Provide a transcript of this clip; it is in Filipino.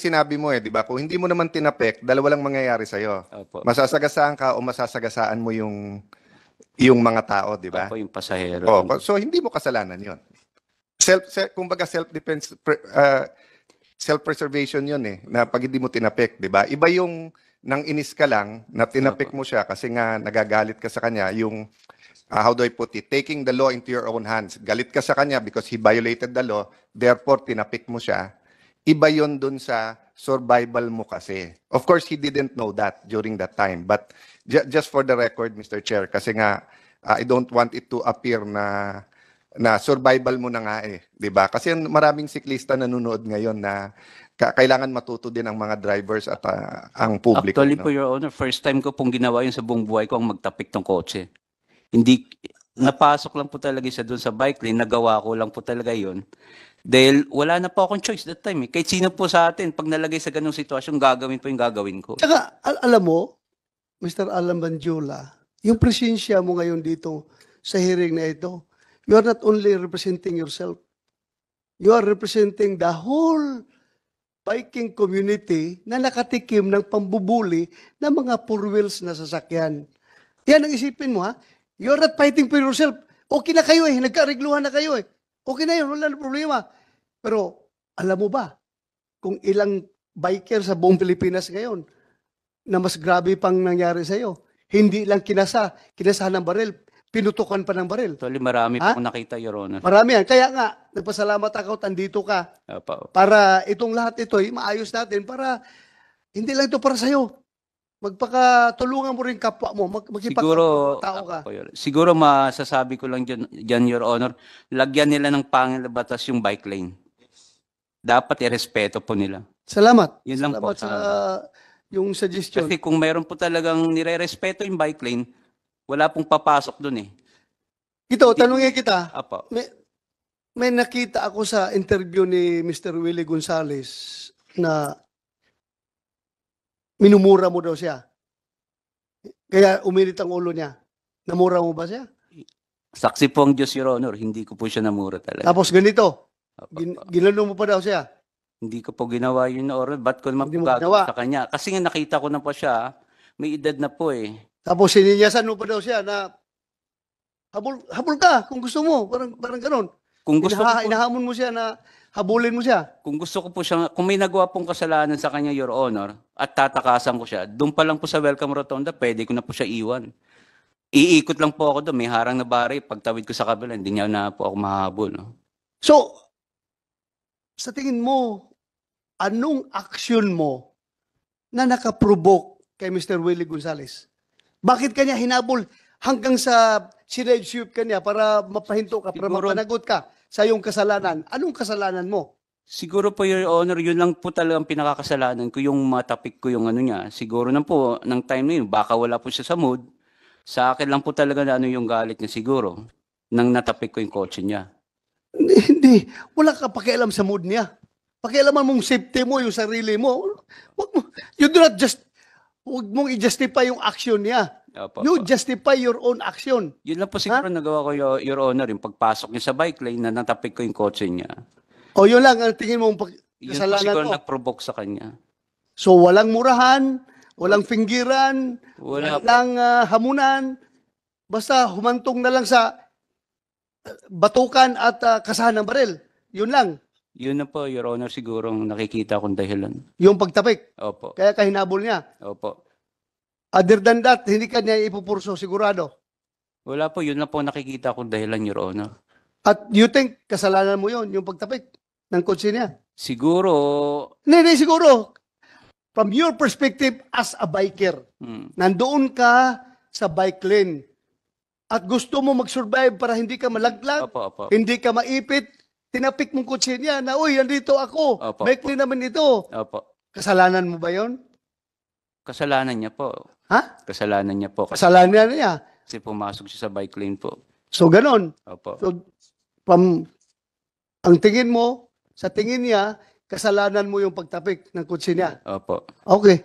sinabi mo di ba? Kung hindi mo naman tinapik, dalawa lang mangyayari sa'yo. Opo. Masasagasaan ka o masasagasaan mo yung mga tao, di ba? Opo, yung pasahero. Oh, so hindi mo kasalanan 'yon. Kumbaga self-defense, self-preservation 'yon na pag hindi mo tinapik, 'di ba? Iba yung nang inis ka lang na tinapik mo siya kasi nga nagagalit ka sa kanya, yung how do I put it, taking the law into your own hands. Galit ka sa kanya because he violated the law, therefore tinapik mo siya. Iba 'yon dun sa survival mo kasi. Of course, he didn't know that during that time, but just for the record, Mr. Chair, kasi nga I don't want it to appear na survival mo na nga 'di ba? Kasi maraming siklista nanonood ngayon na kailangan matuto din ang mga drivers at ang publiko. Actually po, Your Honor, first time ko pong ginawa yun sa buong buhay ko ang magtapik ng kotse. Hindi, napasok lang po talaga siya doon sa bike lane, nagawa ko lang po talaga yun. Dahil wala na po akong choice that time. Kahit sino po sa atin, pag nalagay sa ganung sitwasyon, gagawin po yung gagawin ko. Tsaka, alam mo, Mr. Alan Banjula, yung presensya mo ngayon dito sa hearing na ito, you are not only representing yourself, you are representing the whole biking community na nakatikim ng pambubuli ng mga four wheels na sasakyan. Yan ang isipin mo, ha? You are not fighting for yourself. Okay na kayo nagkaregluhan na kayo Okay na yun, wala na problema. Pero, alam mo ba, kung ilang biker sa buong Pilipinas ngayon na mas grabe pang nangyari sa'yo, hindi lang kinasa ng baril, pinutukan pa ng baril. Actually, marami po akong nakita, Your Honor. Marami yan. Kaya nga, nagpasalamat ako, tandito ka. Opo. Para itong lahat ito, maayos natin, para hindi lang ito para sa'yo. Magpakatulungan mo rin kapwa mo, Siguro, tao ka. siguro masasabi ko lang dyan, Your Honor, lagyan nila ng pangil na batas yung bike lane. Dapat irespeto po nila. Salamat. Yun lang po. Salamat sa yung suggestion. Kasi kung mayroon po talagang nire-respeto yung bike lane, wala pong papasok dun Ito, tanungin kita. Apo. May nakita ako sa interview ni Mr. Willie Gonzales na minumura mo daw siya. Kaya uminit ang ulo niya. Namura mo ba siya? Saksi po ang Diyos, Your Honor. Hindi ko po siya namura talaga. Tapos ganito, Apo. ginano mo pa daw siya. Hindi ko po ginawa yun, Your Honor. Ba't ko naman Hindi po mo gagawa ginawa. sa kanya? Kasi nga nakita ko na po siya, may edad na po Tapos sininyasan mo pa daw siya na habol ka kung gusto mo. Parang ganon. Kung gusto ko po, Inahamon mo siya na habulin mo siya. kung gusto ko po siya, kung may nagawa pong kasalanan sa kanya, Your Honor, at tatakasan ko siya, doon pa lang po sa Welcome Rotonda, pwede ko na po siya iwan. Iikot lang po ako doon, may harang na bari, pagtawid ko sa kabila, hindi niya na po ako mahabol. So, sa tingin mo, anong action mo na nakaprovoke kay Mr. Willie Gonzales? Bakit kanya hinabol hanggang sa sinide-sweep kanya para mapahinto ka, para Siguro- mapanagot ka sa iyong kasalanan? Anong kasalanan mo? Siguro po, Your Honor, yun lang po talagang pinakakasalanan ko, yung matapik ko yung ano niya. Siguro na po, ng time na yun, baka wala po siya sa mood. Sa akin lang po talaga na ano yung galit niya siguro, nang natapik ko yung kotse niya. Hindi. Wala ka pakialam sa mood niya. Pakialaman mong safety mo, yung sarili mo. You do not huwag mong i-justify yung action niya. Opo, You opo. justify your own action. Yun lang po siguro nagawa ko, Your Honor, yung pagpasok niya sa bike lane na natapik ko yung kotse niya. O yun lang, ang tingin mong Yun po kasalanan siguro mo. nag-provoke sa kanya. So walang murahan, walang finggiran, Wala po. walang hamunan, basta humantong na lang sa batukan at kasahan ng baril. Yun lang, Yun na po, Your Honor, siguro ang nakikita kong dahilan. yung pagtapik. Opo. Kaya kahinabol niya. Opo. Other than that, hindi ka niya ipupurso, sigurado. Wala po, yun na po nakikita kong dahilan, Your Honor. At you think, kasalanan mo yon yung pagtapik ng kotse niya? Siguro, Hindi, siguro. From your perspective as a biker, nandoon ka sa bike lane at gusto mo mag-survive para hindi ka malaglag, opo. hindi ka maipit, tinapik mong kotse niya na, uy, andito ako, Opo, bike lane naman ito. Opo. Kasalanan mo ba yon? Kasalanan niya po. Ha? Kasalanan niya po. Kasalanan niya. Kasi pumasok siya sa bike lane po. So, ganon. Opo. So, ang tingin mo, sa tingin niya, kasalanan mo yung pagtapik ng kotse niya. Opo. Okay.